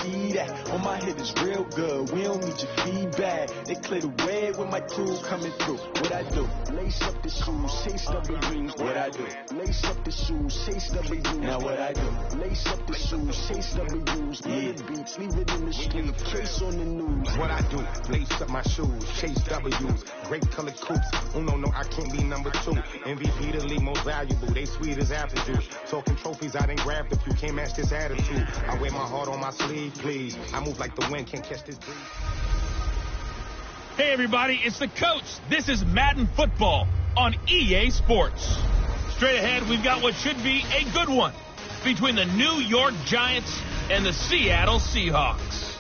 see that. On my head is real good, we don't need your feedback. They clear the way with my crew coming through. What I do? Lace up the shoes, chase W's. What I do? Lace up the shoes, chase W's. Now what I do? Lace up the shoes, chase W's. Leave the beats, leave it in the street, case on the news. What I do? Lace up my shoes, chase W's. Great colored coupes. Oh no, I can't be number 2. MVP the league most valuable. They sweet as apple juice. Talking trophies, I done grabbed a few. Can't match this attitude. I wear my heart on my sleeve, please. I move like the wind, can't catch this breeze. Hey everybody, it's the coach. This is Madden Football on EA Sports. Straight ahead, we've got what should be a good one between the New York Giants and the Seattle Seahawks.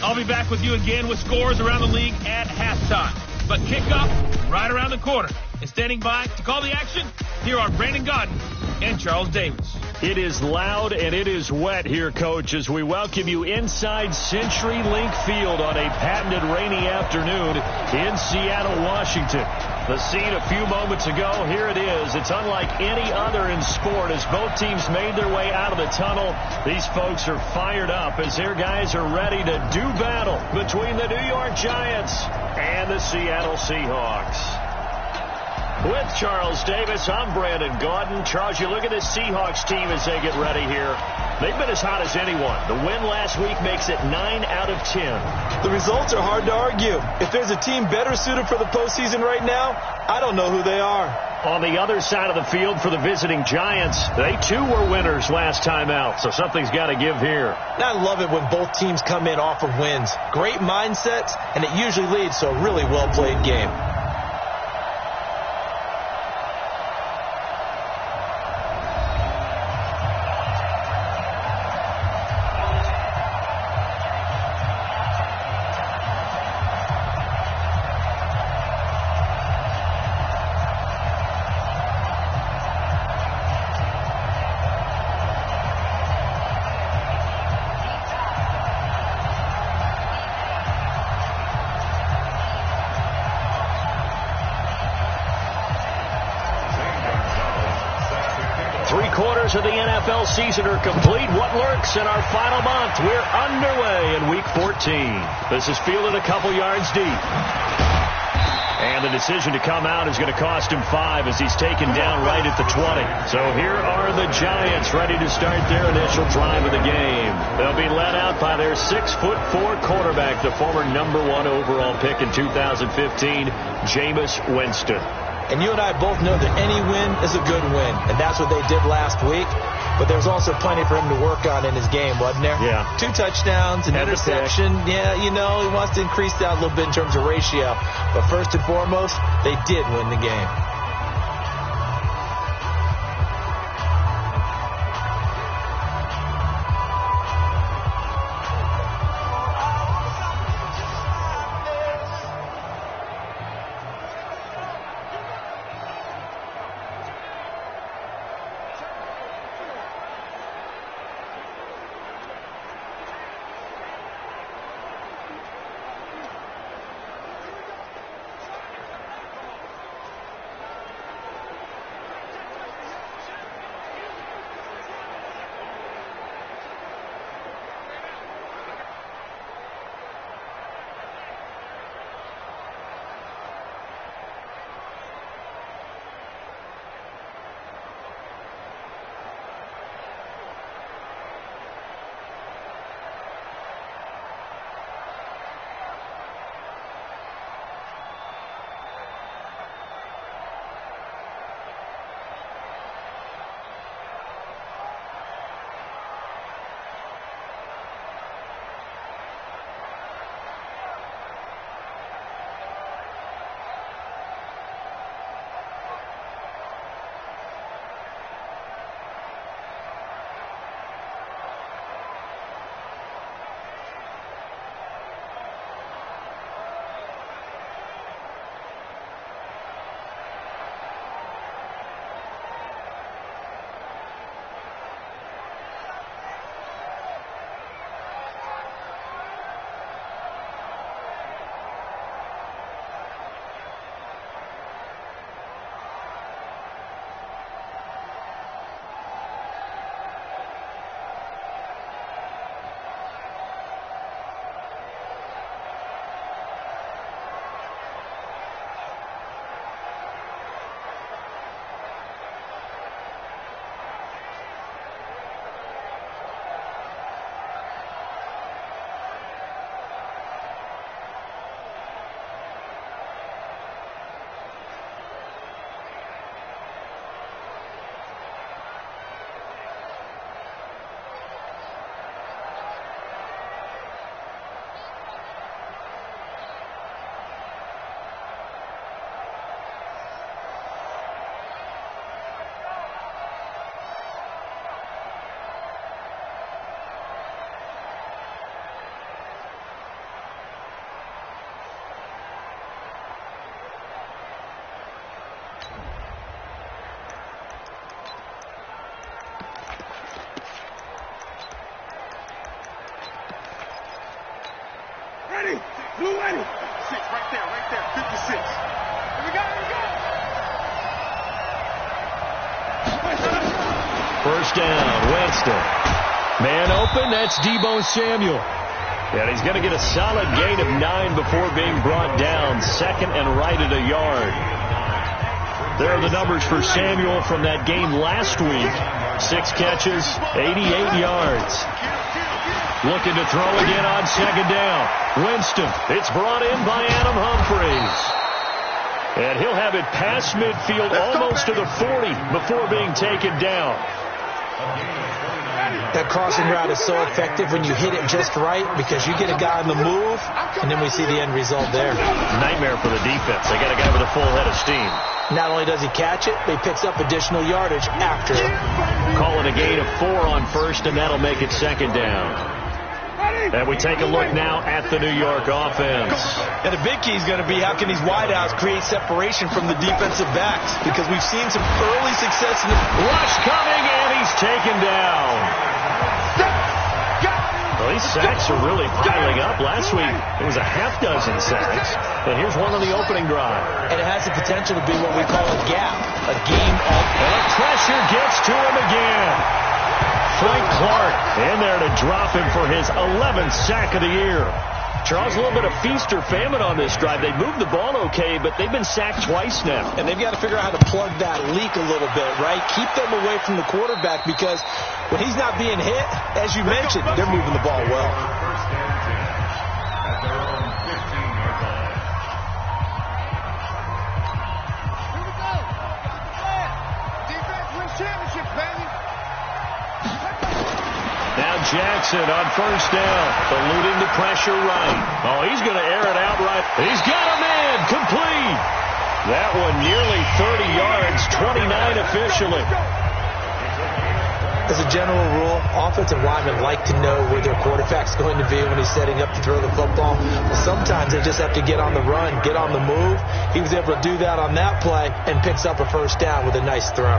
I'll be back with you again with scores around the league at halftime. But kickoff right around the corner. And standing by to call the action, here are Brandon Godden and Charles Davis. It is loud and it is wet here, Coach, as we welcome you inside CenturyLink Field on a patented rainy afternoon in Seattle, Washington. The scene a few moments ago, here it is. It's unlike any other in sport as both teams made their way out of the tunnel. These folks are fired up as their guys are ready to do battle between the New York Giants and the Seattle Seahawks. With Charles Davis, I'm Brandon Gaudin. Charles, you look at this Seahawks team as they get ready here. They've been as hot as anyone. The win last week makes it 9 out of 10. The results are hard to argue. If there's a team better suited for the postseason right now, I don't know who they are. On the other side of the field for the visiting Giants, they too were winners last time out, so something's got to give here. I love it when both teams come in off of wins. Great mindsets, and it usually leads to a really well-played game. Of the NFL season are complete. What lurks in our final month? We're underway in Week 14. This is fielded a couple yards deep. And the decision to come out is going to cost him 5 as he's taken down right at the 20. So here are the Giants ready to start their initial drive of the game. They'll be led out by their 6'4" quarterback, the former #1 overall pick in 2015, Jameis Winston. And you and I both know that any win is a good win, and that's what they did last week. But there's also plenty for him to work on in his game, wasn't there? Yeah. 2 touchdowns, an interception. Yeah, you know, he wants to increase that a little bit in terms of ratio. But first and foremost, they did win the game. ready. Blue ready. 6 right there, 56. Here we go. First down, Winston. Man open, that's Deebo Samuel. And he's going to get a solid gain of 9 before being brought down. Second and right at a yard. There are the numbers for Samuel from that game last week. 6 catches, 88 yards. Looking to throw again on second down. Winston, it's brought in by Adam Humphries. And he'll have it past midfield almost to the 40 before being taken down. That crossing route is so effective when you hit it just right because you get a guy on the move, and then we see the end result there. Nightmare for the defense. They got a guy with a full head of steam. Not only does he catch it, but he picks up additional yardage after it. Call it a gain of 4 on first, and that'll make it second down. And we take a look now at the New York offense. And the big key is going to be how can these wideouts create separation from the defensive backs, because we've seen some early success in the rush coming, and he's taken down. Well, these sacks are really piling up. Last week, it was a half dozen sacks. And here's one on the opening drive. And it has the potential to be what we call a gap, a game off. And the pressure gets to him again. Frank Clark in there to drop him for his 11th sack of the year. Charles, a little bit of feast or famine on this drive. They moved the ball okay, but they've been sacked twice now. And they've got to figure out how to plug that leak a little bit, right? Keep them away from the quarterback, because when he's not being hit, as you mentioned, they're moving the ball well. Now Jackson on first down, eluding the pressure right. Oh, he's going to air it out right. He's got him in, complete. That one nearly 30 yards, 29 officially. As a general rule, offensive linemen like to know where their quarterback's going to be when he's setting up to throw the football. Well, sometimes they just have to get on the run, get on the move. He was able to do that on that play and picks up a first down with a nice throw.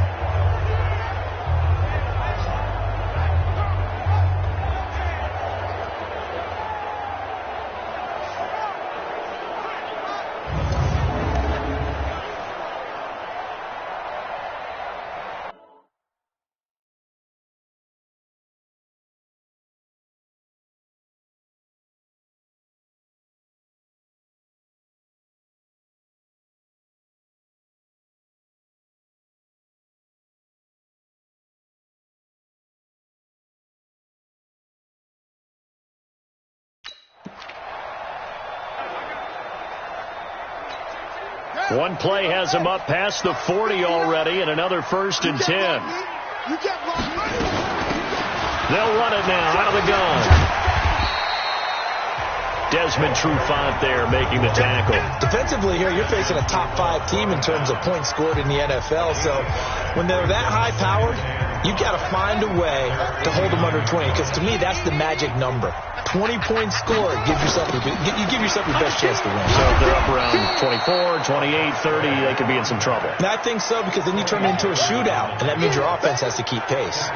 One play has him up past the 40 already, and another 1st and 10. They'll run it now out of the gun. Desmond Trufant there making the tackle. Defensively here, you're facing a top 5 team in terms of points scored in the NFL. So when they're that high powered, you've got to find a way to hold them under 20, because to me, that's the magic number. 20 points scored gives yourself you give yourself your best chance to win. So if they're up around 24, 28, 30, they could be in some trouble. And I think so, because then you turn it into a shootout, and that means your offense has to keep pace.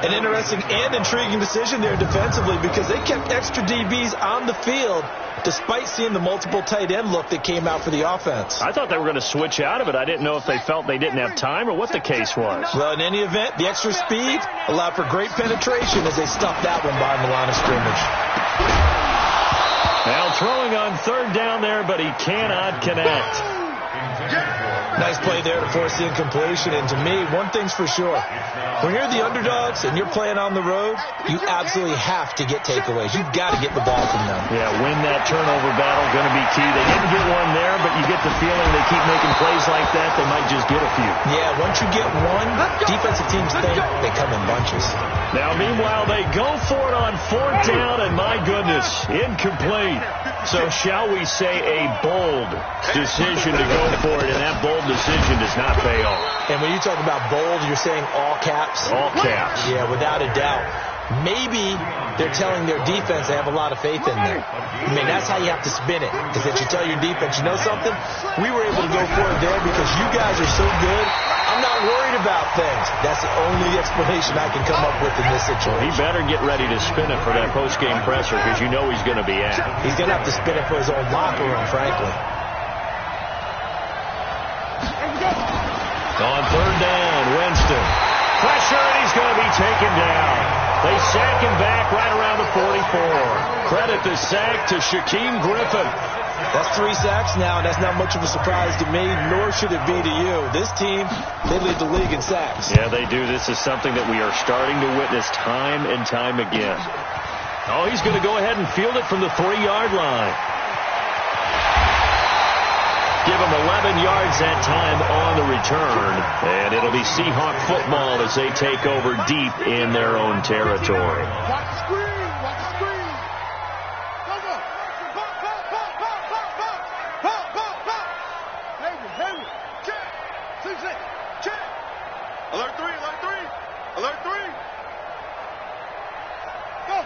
An interesting and intriguing decision there defensively, because they kept extra DBs on the field despite seeing the multiple tight end look that came out for the offense. I thought they were going to switch out of it. I didn't know if they felt they didn't have time or what the case was. Well, in any event, the extra speed allowed for great penetration as they stuffed that one behind the line of scrimmage. Now throwing on 3rd down there, but he cannot connect. Nice play there to force the incompletion. And to me, one thing's for sure. When you're the underdogs and you're playing on the road, you absolutely have to get takeaways. You've got to get the ball from them. Yeah, win that turnover battle, going to be key. They didn't get one there, but you get the feeling they keep making plays like that, they might just get a few. Yeah, once you get one, defensive teams think they come in bunches. Now, meanwhile, they go for it on 4th down, and my goodness, incomplete. So shall we say a bold decision to go for it, and that bold decision does not pay off. And when you talk about bold, you're saying all caps? All caps. Yeah, without a doubt. Maybe they're telling their defense they have a lot of faith in them. I mean, that's how you have to spin it, is that you tell your defense, you know something? We were able to go for it there because you guys are so good. I'm I'm not worried about things. That's the only explanation I can come up with in this situation. He better get ready to spin it for that post-game presser because you know he's going to be at. He's going to have to spin it for his own locker room, frankly. On third down, Winston. Pressure, and he's going to be taken down. They sack him back right around the 44. Credit the sack to Shaquem Griffin. That's 3 sacks now, and that's not much of a surprise to me, nor should it be to you. This team, they lead the league in sacks. Yeah, they do. This is something that we are starting to witness time and time again. Oh, he's going to go ahead and field it from the 3-yard line. Give him 11 yards that time on the return, and it'll be Seahawk football as they take over deep in their own territory. Watch the screen. Watch the screen. Go, go. Pop. Henry. Check. Check. Alert 3. Alert 3. Go.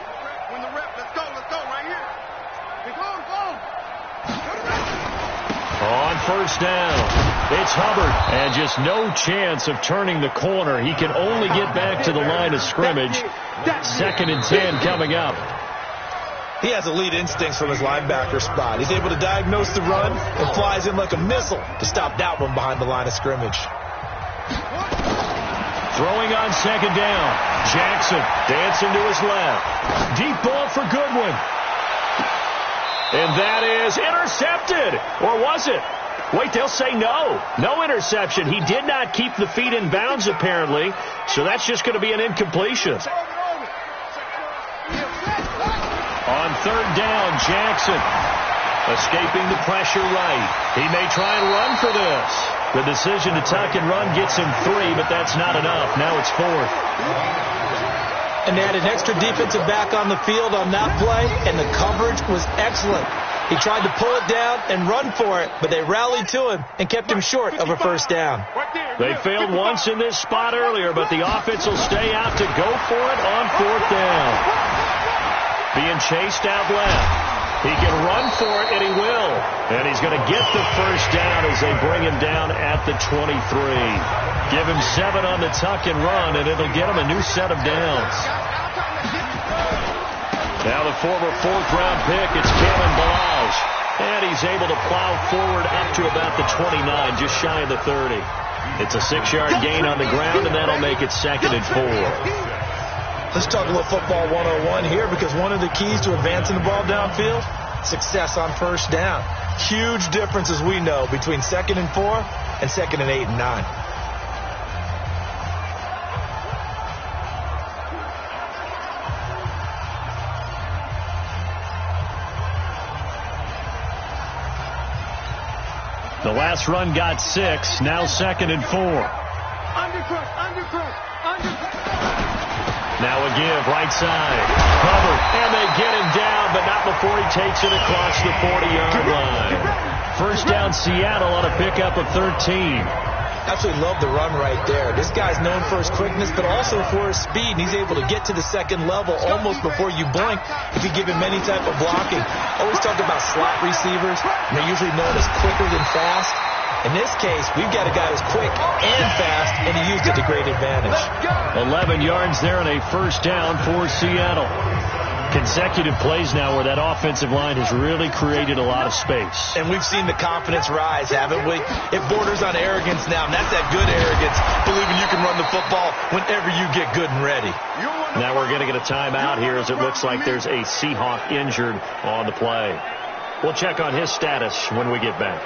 Win the rep. Let's go. Right here. Go. On first down, it's Hubbard, and just no chance of turning the corner. He can only get back to the line of scrimmage. 2nd and 10 coming up. He has elite instincts from his linebacker spot. He's able to diagnose the run and flies in like a missile to stop that one behind the line of scrimmage. Throwing on 2nd down, Jackson dancing to his left. Deep ball for Goodwin. And that is intercepted. Or was it? Wait, they'll say no. No interception. He did not keep the feet in bounds, apparently. So that's just going to be an incompletion. On 3rd down, Jackson escaping the pressure right. He may try and run for this. The decision to tuck and run gets him 3, but that's not enough. Now it's 4th. And they had an extra defensive back on the field on that play, and the coverage was excellent. He tried to pull it down and run for it, but they rallied to him and kept him short of a first down. They failed once in this spot earlier, but the offense will stay out to go for it on 4th down. Being chased out left. He can run for it, and he will. And he's going to get the first down as they bring him down at the 23. Give him 7 on the tuck and run, and it'll get him a new set of downs. Now the former 4th-round pick, it's Kalen Balaj. And he's able to plow forward up to about the 29, just shy of the 30. It's a 6-yard gain on the ground, and that'll make it 2nd and 4. Let's talk a little football 101 here, because one of the keys to advancing the ball downfield, success on first down. Huge difference, as we know, between 2nd and 4 and 2nd and 8 and 9. The last run got 6, now 2nd and 4. Undercut. Now a give, right side. Hubbard, and they get him down, but not before he takes it across the 40-yard line. First down, Seattle on a pickup of 13. Absolutely love the run right there. This guy's known for his quickness, but also for his speed. And he's able to get to the 2nd level almost before you blink if you give him any type of blocking. Always talk about slot receivers, and they're usually known as quicker than fast. In this case, we've got a guy who's quick and fast, and he used it to great advantage. 11 yards there and a first down for Seattle. Consecutive plays now where that offensive line has really created a lot of space. And we've seen the confidence rise, haven't we? It borders on arrogance now, and that's that good arrogance, believing you can run the football whenever you get good and ready. Now we're going to get a timeout here as it looks like there's a Seahawk injured on the play. We'll check on his status when we get back.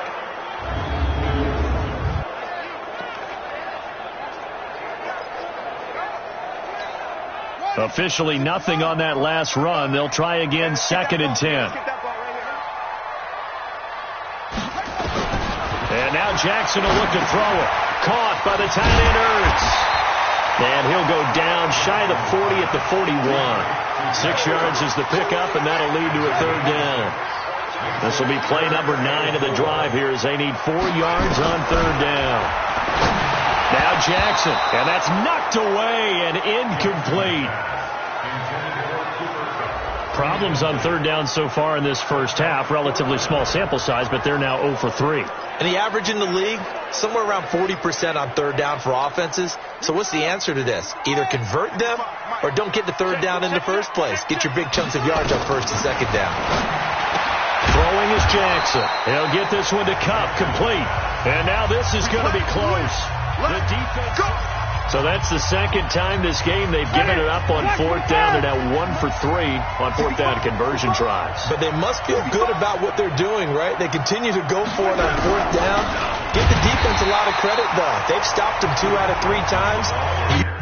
Officially nothing on that last run. They'll try again, 2nd and 10. And now Jackson will look to throw it. Caught by the tight end Ertz. And he'll go down shy of the 40 at the 41. 6 yards is the pickup, and that'll lead to a 3rd down. This will be play number 9 of the drive here as they need 4 yards on 3rd down. Now Jackson, and that's knocked away and incomplete. Problems on third down so far in this first half. Relatively small sample size, but they're now 0 for 3. And the average in the league, somewhere around 40% on third down for offenses. So what's the answer to this? Either convert them or don't get the third down in the first place. Get your big chunks of yards on first and second down. Throwing is Jackson. He'll get this one to Cup, complete. And now this is going to be close. The defense. So that's the second time this game they've given it up on fourth down. They're now 1 for 3 on fourth down conversion tries. But they must feel good about what they're doing, right? They continue to go for it on fourth down. Give the defense a lot of credit, though. They've stopped them 2 out of 3 times.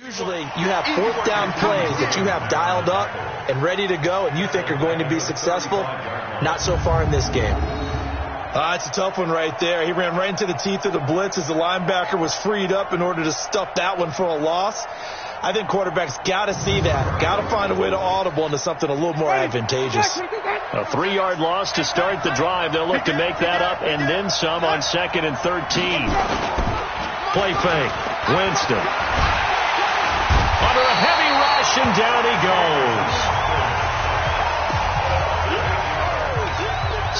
Usually you have fourth down plays that you have dialed up and ready to go and you think are going to be successful. Not so far in this game. It's a tough one right there. He ran right into the teeth of the blitz as the linebacker was freed up in order to stuff that one for a loss. I think quarterbacks got to see that. Got to find a way to audible into something a little more advantageous. A 3-yard loss to start the drive. They'll look to make that up and then some on 2nd and 13. Play fake. Winston. Under a heavy rush, and down he goes.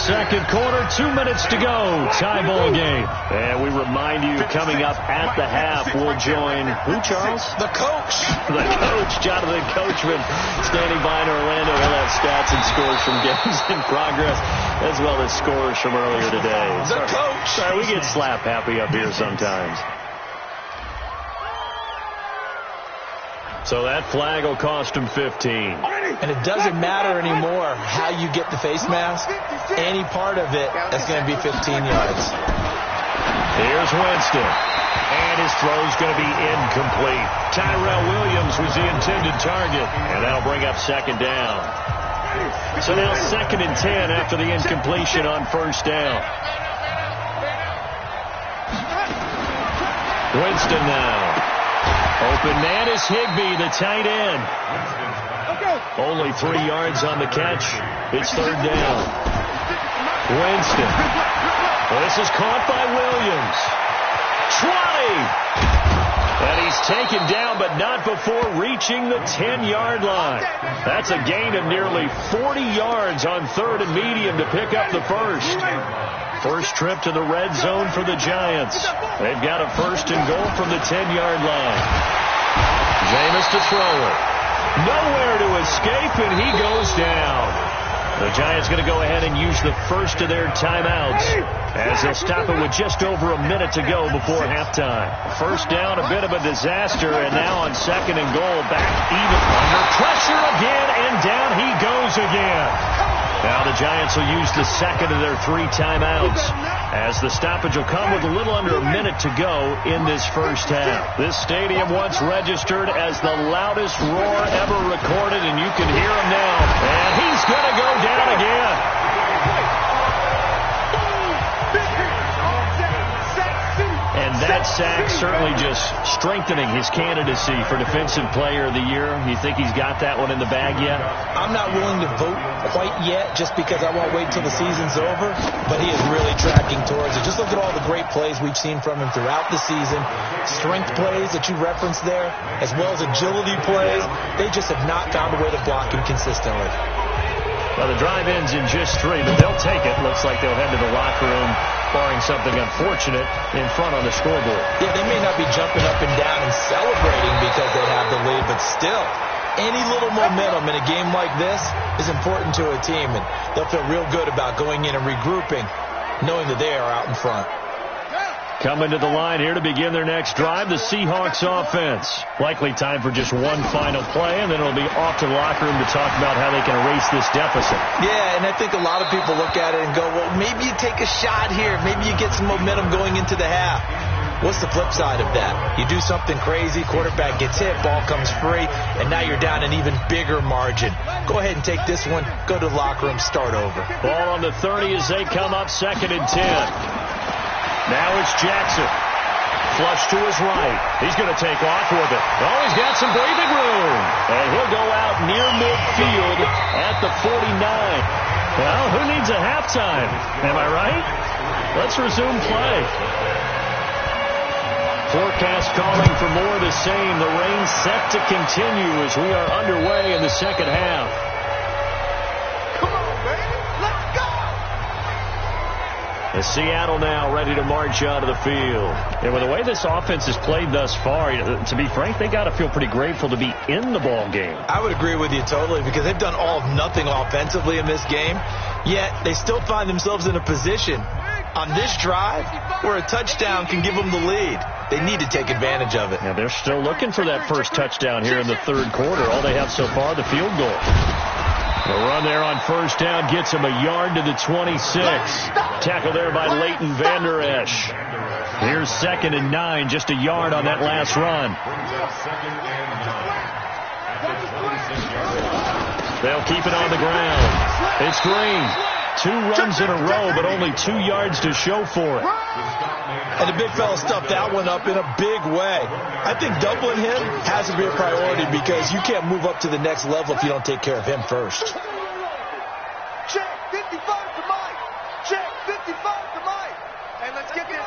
Second quarter, 2 minutes to go. Tie ball game. And we remind you, coming up at the half, we'll join who, Charles? The coach. The coach, Jonathan Coachman, standing by in Orlando. He'll have stats and scores from games in progress, as well as scores from earlier today. The coach. Sorry, we get slap happy up here sometimes. So that flag will cost him 15. And it doesn't matter anymore how you get the face mask. Any part of it, that's going to be 15 yards. Here's Winston. And his throw's going to be incomplete. Tyrell Williams was the intended target. And that'll bring up 2nd down. So now 2nd and 10 after the incompletion on 1st down. Winston now. Open man is Higbee, the tight end. Only 3 yards on the catch. It's 3rd down. Winston. This is caught by Williams. 20. And he's taken down, but not before reaching the 10-yard line. That's a gain of nearly 40 yards on 3rd and medium to pick up the first. First trip to the red zone for the Giants. They've got a 1st and goal from the 10-yard line. Jameis to throw it. Nowhere to escape, and he goes down. The Giants going to go ahead and use the first of their timeouts as they'll stop it with just over a minute to go before halftime. First down, a bit of a disaster, and now on 2nd and goal, back even under pressure again, and down he goes again. Now the Giants will use the 2nd of their 3 timeouts as the stoppage will come with a little under a minute to go in this first half. This stadium once registered as the loudest roar ever recorded, and you can hear him now. And he's going to go down again. And that sack certainly just strengthening his candidacy for Defensive Player of the Year. You think he's got that one in the bag yet? I'm not willing to vote quite yet just because I won't wait until the season's over, but he is really tracking towards it. Just look at all the great plays we've seen from him throughout the season. Strength plays that you referenced there, as well as agility plays. They just have not found a way to block him consistently. Well, the drive ends in just 3, but they'll take it. Looks like they'll head to the locker room, barring something unfortunate in front on the scoreboard. Yeah, they may not be jumping up and down and celebrating because they have the lead, but still, any little momentum in a game like this is important to a team, and they'll feel real good about going in and regrouping, knowing that they are out in front. Coming to the line here to begin their next drive, the Seahawks offense. Likely time for just one final play, and then it'll be off to the locker room to talk about how they can erase this deficit. Yeah, and I think a lot of people look at it and go, well, maybe you take a shot here. Maybe you get some momentum going into the half. What's the flip side of that? You do something crazy, quarterback gets hit, ball comes free, and now you're down an even bigger margin. Go ahead and take this one, go to the locker room, start over. Ball on the 30 as they come up 2nd and 10. Now it's Jackson. Flush to his right. He's going to take off with it. Oh, he's got some breathing room. And he'll go out near midfield at the 49. Well, who needs a halftime? Am I right? Let's resume play. Forecast calling for more of the same. The rain set to continue as we are underway in the second half. Come on, baby. Let's go. As Seattle now ready to march out of the field. And with the way this offense has played thus far, to be frank, they got to feel pretty grateful to be in the ball game. I would agree with you totally because they've done all of nothing offensively in this game, yet they still find themselves in a position on this drive where a touchdown can give them the lead. They need to take advantage of it. Now they're still looking for that first touchdown here in the third quarter. All they have so far, the field goal. The run there on first down gets him a yard to the 26. Tackle there by Leighton Vander Esch. Here's 2nd and 9, just a yard on that last run. They'll keep it on the ground. It's Green. 2 runs in a row, but only 2 yards to show for it. And the big fella stuffed that one up in a big way. I think doubling him has to be a priority because you can't move up to the next level if you don't take care of him first. Check 55 to Mike. Check 55 to Mike. And let's get this.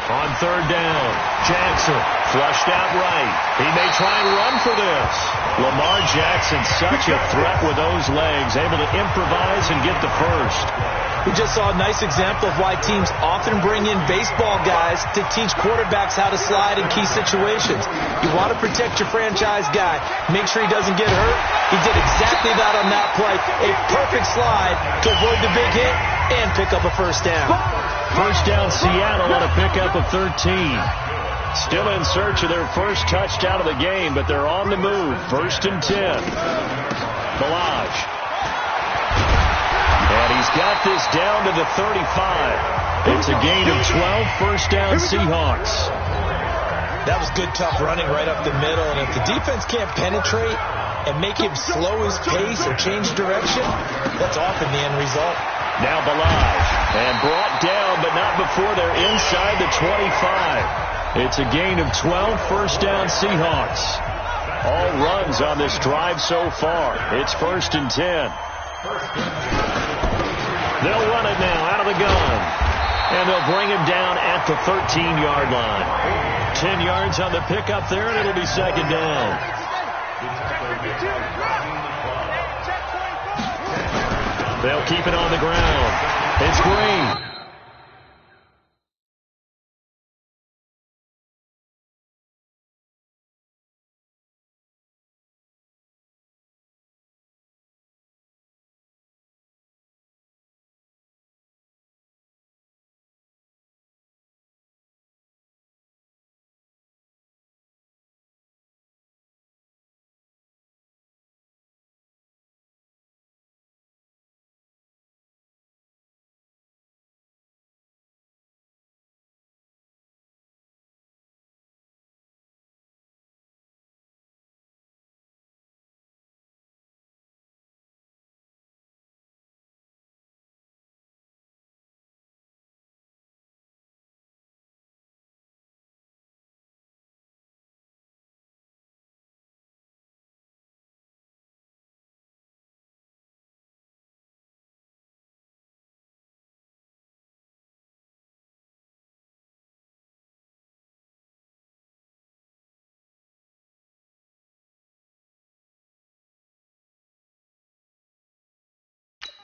On 3rd down, Jackson flushed out right. He may try and run for this. Lamar Jackson, such a threat with those legs, able to improvise and get the first. We just saw a nice example of why teams often bring in baseball guys to teach quarterbacks how to slide in key situations. You want to protect your franchise guy. Make sure he doesn't get hurt. He did exactly that on that play. A perfect slide to avoid the big hit and pick up a first down. First down, Seattle on a pickup of 13. Still in search of their first touchdown of the game, but they're on the move. 1st and 10. Balaj. And he's got this down to the 35. It's a gain of 12, first down Seahawks. That was good, tough running right up the middle. And if the defense can't penetrate and make him slow his pace or change direction, that's often the end result. Now Balaj. And brought down, but not before they're inside the 25. It's a gain of 12, first down Seahawks. All runs on this drive so far. It's 1st and 10. They'll run it now out of the gun. And they'll bring him down at the 13-yard line. 10 yards on the pickup there, and it'll be 2nd down. They'll keep it on the ground. It's Green.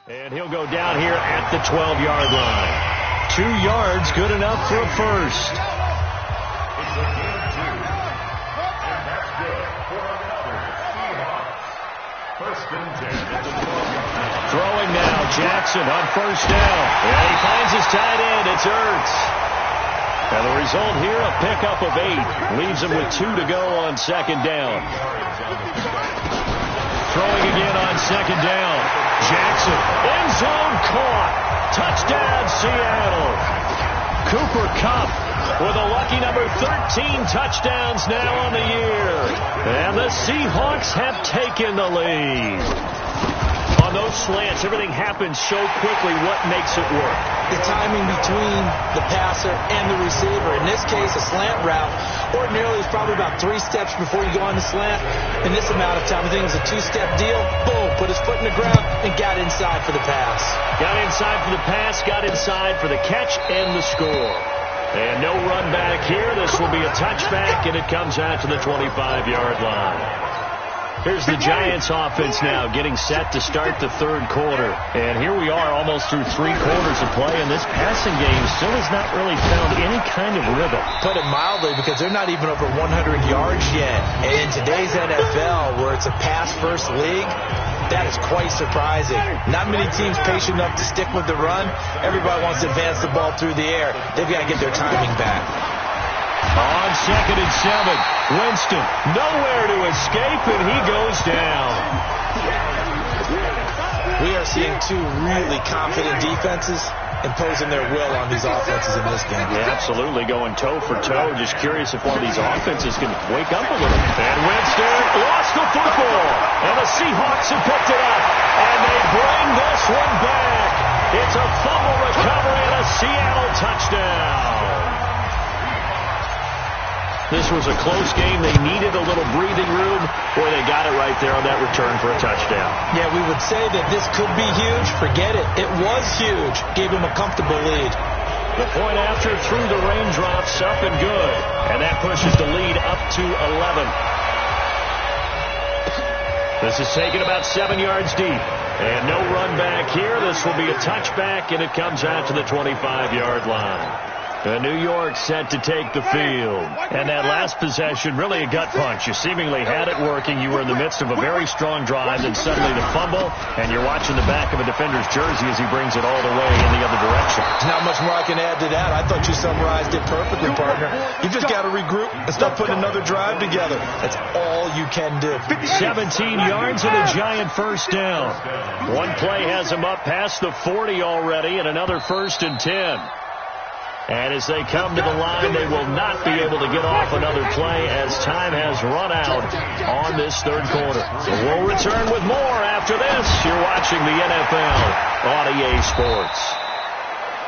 And he'll go down here at the 12-yard line. 2 yards, good enough for a first. Throwing now, Jackson on first down. And he finds his tight end. It's Ertz. And the result here, a pickup of 8. Leaves him with 2 to go on 2nd down. Throwing again on 2nd down. Jackson, end zone caught. Touchdown, Seattle. Cooper Kupp with a lucky number 13 touchdowns now on the year. And the Seahawks have taken the lead. On those slants, everything happens so quickly. What makes it work? The timing between the passer and the receiver. In this case, a slant route ordinarily is probably about 3 steps before you go on the slant. In this amount of time, I think it was a 2-step deal. Boom, put his foot in the ground and got inside for the pass. Got inside for the pass, got inside for the catch and the score. And no run back here. This will be a touchback, and it comes out to the 25-yard line. Here's the Giants offense now getting set to start the 3rd quarter. And here we are almost through 3 quarters of play, and this passing game still has not really found any kind of rhythm. Put it mildly, because they're not even over 100 yards yet. And in today's NFL, where it's a pass-first league, that is quite surprising. Not many teams patient enough to stick with the run. Everybody wants to advance the ball through the air. They've got to get their timing back. On 2nd and 7, Winston nowhere to escape, and he goes down. start seeing two really confident defenses imposing their will on these offenses in this game. Yeah, absolutely, going toe for toe. Just curious if one of these offenses can wake up a little. And Winston lost the football, and the Seahawks have picked it up, and they bring this one back. It's a fumble recovery and a Seattle touchdown. This was a close game. They needed a little breathing room. Boy, they got it right there on that return for a touchdown. Yeah, we would say that this could be huge. Forget it. It was huge. Gave him a comfortable lead. The point after through the raindrops, up and good. And that pushes the lead up to 11. This is taken about 7 yards deep. And no run back here. This will be a touchback, and it comes out to the 25-yard line. New York set to take the field. And that last possession, really a gut punch. You seemingly had it working. You were in the midst of a very strong drive, then suddenly the fumble, and you're watching the back of a defender's jersey as he brings it all the way in the other direction. There's not much more I can add to that. I thought you summarized it perfectly, partner. You just got to regroup and start putting another drive together. That's all you can do. 17 yards and a giant first down. One play has him up past the 40 already, and another 1st and 10. And as they come to the line, they will not be able to get off another play as time has run out on this third quarter. We'll return with more after this. You're watching the NFL on EA Sports.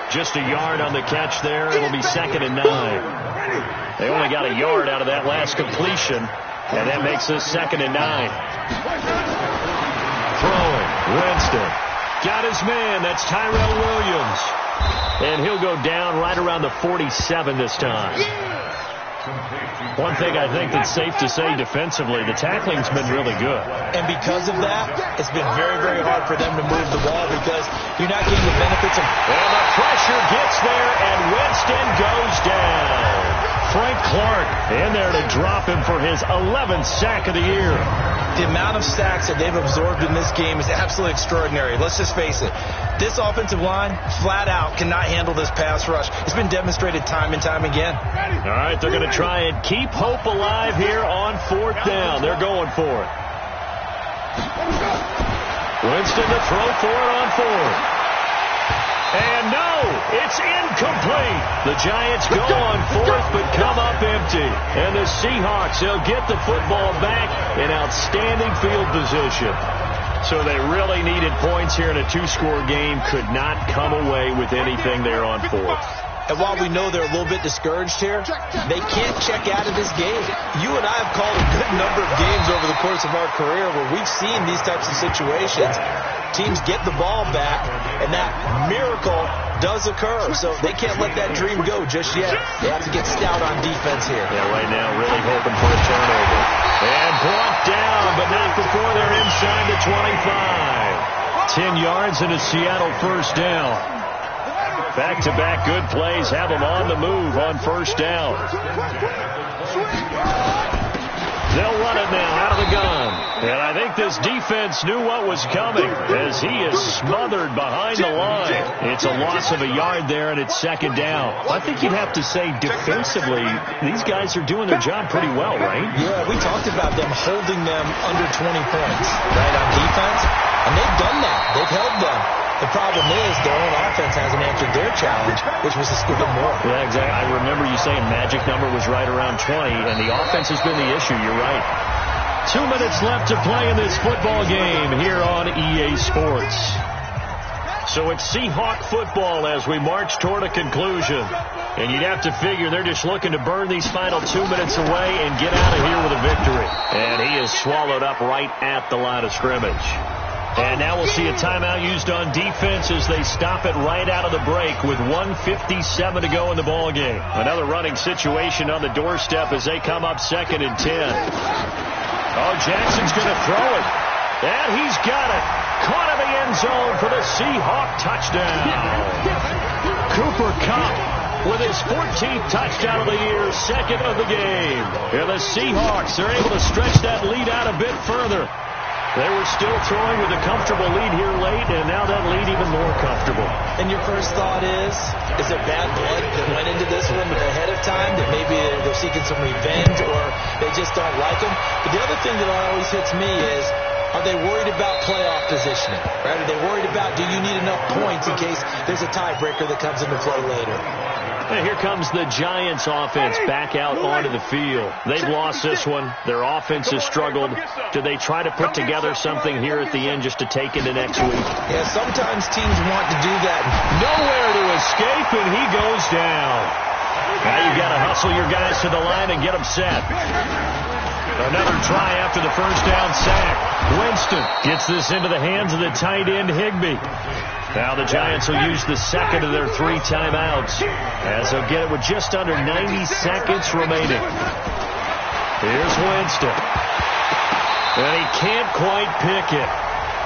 Just a yard on the catch there. It'll be 2nd and 9. They only got a yard out of that last completion, and that makes this 2nd and 9. Throwing. Winston. Got his man. That's Tyrell Williams. And he'll go down right around the 47 this time. One thing I think that's safe to say defensively, the tackling's been really good. And because of that, it's been very, very hard for them to move the ball because you're not getting the benefits of... And the pressure gets there, and Winston goes down. Frank Clark in there to drop him for his 11th sack of the year. The amount of sacks that they've absorbed in this game is absolutely extraordinary. Let's just face it. This offensive line, flat out, cannot handle this pass rush. It's been demonstrated time and time again. All right, they're going to try and keep hope alive here on 4th down. They're going for it. Winston to throw for it on 4th. And no, it's incomplete. The Giants go on 4th but come up empty. And the Seahawks, they'll get the football back in outstanding field position. So they really needed points here in a 2-score game. Could not come away with anything there on 4th. And while we know they're a little bit discouraged here, they can't check out of this game. You and I have called a good number of games over the course of our career where we've seen these types of situations. Teams get the ball back, and that miracle does occur. So they can't let that dream go just yet. They have to get stout on defense here. Yeah, right now really hoping for a turnover. And brought down, but not before they're inside the 25. 10 yards and a Seattle 1st down. Back-to-back good plays have them on the move on 1st down. They'll run it now out of the gun. And I think this defense knew what was coming as he is smothered behind the line. It's a loss of a yard there, and it's 2nd down. I think you'd have to say defensively, these guys are doing their job pretty well, right? Yeah, we talked about them holding them under 20 points, right, on defense. And they've done that. They've held them. The problem is their own offense hasn't answered their challenge, which was to score more. Yeah, exactly. I remember you saying magic number was right around 20, and the offense has been the issue. You're right. 2 minutes left to play in this football game here on EA Sports. So it's Seahawk football as we march toward a conclusion. And you'd have to figure they're just looking to burn these final 2 minutes away and get out of here with a victory. And he is swallowed up right at the line of scrimmage. And now we'll see a timeout used on defense as they stop it right out of the break with 1:57 to go in the ballgame. Another running situation on the doorstep as they come up 2nd and 10. Oh, Jackson's going to throw it. And he's got it. Caught in the end zone for the Seahawk touchdown. Cooper Kupp with his 14th touchdown of the year, 2nd of the game. And the Seahawks are able to stretch that lead out a bit further. They were still throwing with a comfortable lead here late, and now that lead even more comfortable. And your first thought is there bad blood that went into this one ahead of time, that maybe they're seeking some revenge or they just don't like him? But the other thing that always hits me is, Are they worried about playoff positioning? Right? Are they worried about, do you need enough points in case there's a tiebreaker that comes into play later? And here comes the Giants offense back out onto the field. They've lost this one. Their offense has struggled. Do they try to put together something here at the end just to take into next week? Yeah, sometimes teams want to do that. Nowhere to escape, and he goes down. Now you've got to hustle your guys to the line and get them set. Another try after the first down sack. Winston gets this into the hands of the tight end Higbee. Now the Giants will use the second of their 3 timeouts as they'll get it with just under 90 seconds remaining. Here's Winston. And he can't quite pick it.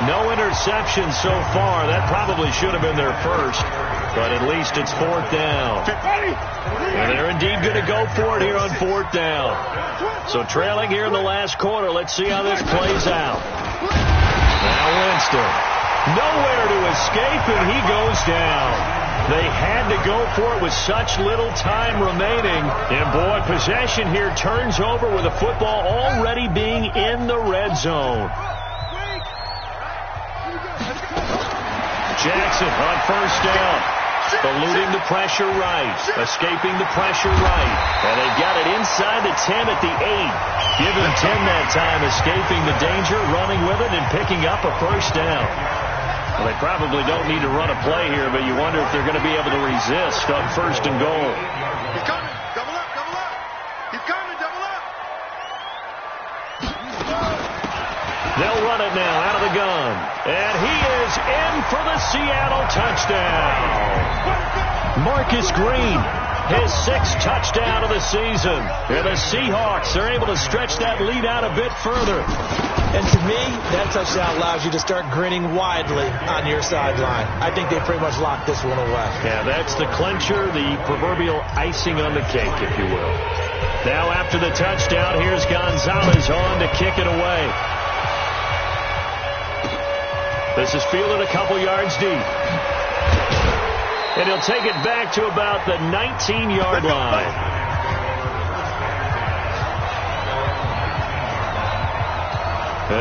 No interceptions so far. That probably should have been their first, but at least it's 4th down. And they're indeed going to go for it here on 4th down. So trailing here in the last quarter. Let's see how this plays out. Now Winston. Nowhere to escape, and he goes down. They had to go for it with such little time remaining. And, boy, possession here turns over with the football already being in the red zone. Jackson on first down. Eluding the pressure right. Escaping the pressure right. And they got it inside the 10 at the 8. Give him 10 that time, escaping the danger, running with it, and picking up a first down. Well, they probably don't need to run a play here, but you wonder if they're going to be able to resist on 1st and goal. He's coming. Double up, double up. He's coming, double up. They'll run it now out of the gun. And he is in for the Seattle touchdown. Marcus Green, his 6th touchdown of the season. And the Seahawks are able to stretch that lead out a bit further. And to me, that touchdown allows you to start grinning widely on your sideline. I think they pretty much locked this one away. Yeah, that's the clincher, the proverbial icing on the cake, if you will. Now after the touchdown, here's Gonzalez on to kick it away. This is fielded a couple yards deep. And he'll take it back to about the 19-yard line.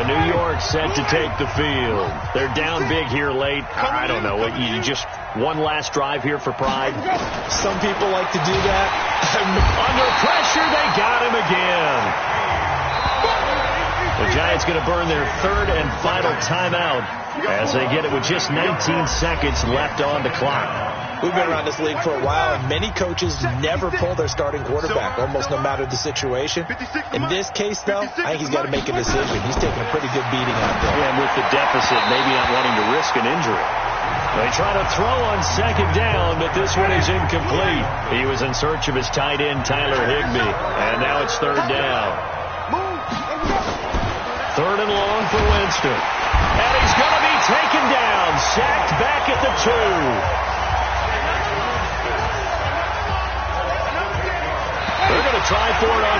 New York set to take the field. They're down big here late. I don't know. You just one last drive here for pride? Some people like to do that. Under pressure, they got him again. The Giants going to burn their 3rd and final timeout as they get it with just 19 seconds left on the clock. We've been around this league for a while, and many coaches never pull their starting quarterback, almost no matter the situation. In this case, though, I think he's got to make a decision. He's taking a pretty good beating out there. Yeah, and with the deficit, maybe not wanting to risk an injury. They try to throw on 2nd down, but this one is incomplete. He was in search of his tight end, Tyler Higbee, and now it's 3rd down. 3rd and long for Winston. And he's going to be taken down, sacked back at the 2. They're going to try for it on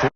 4th.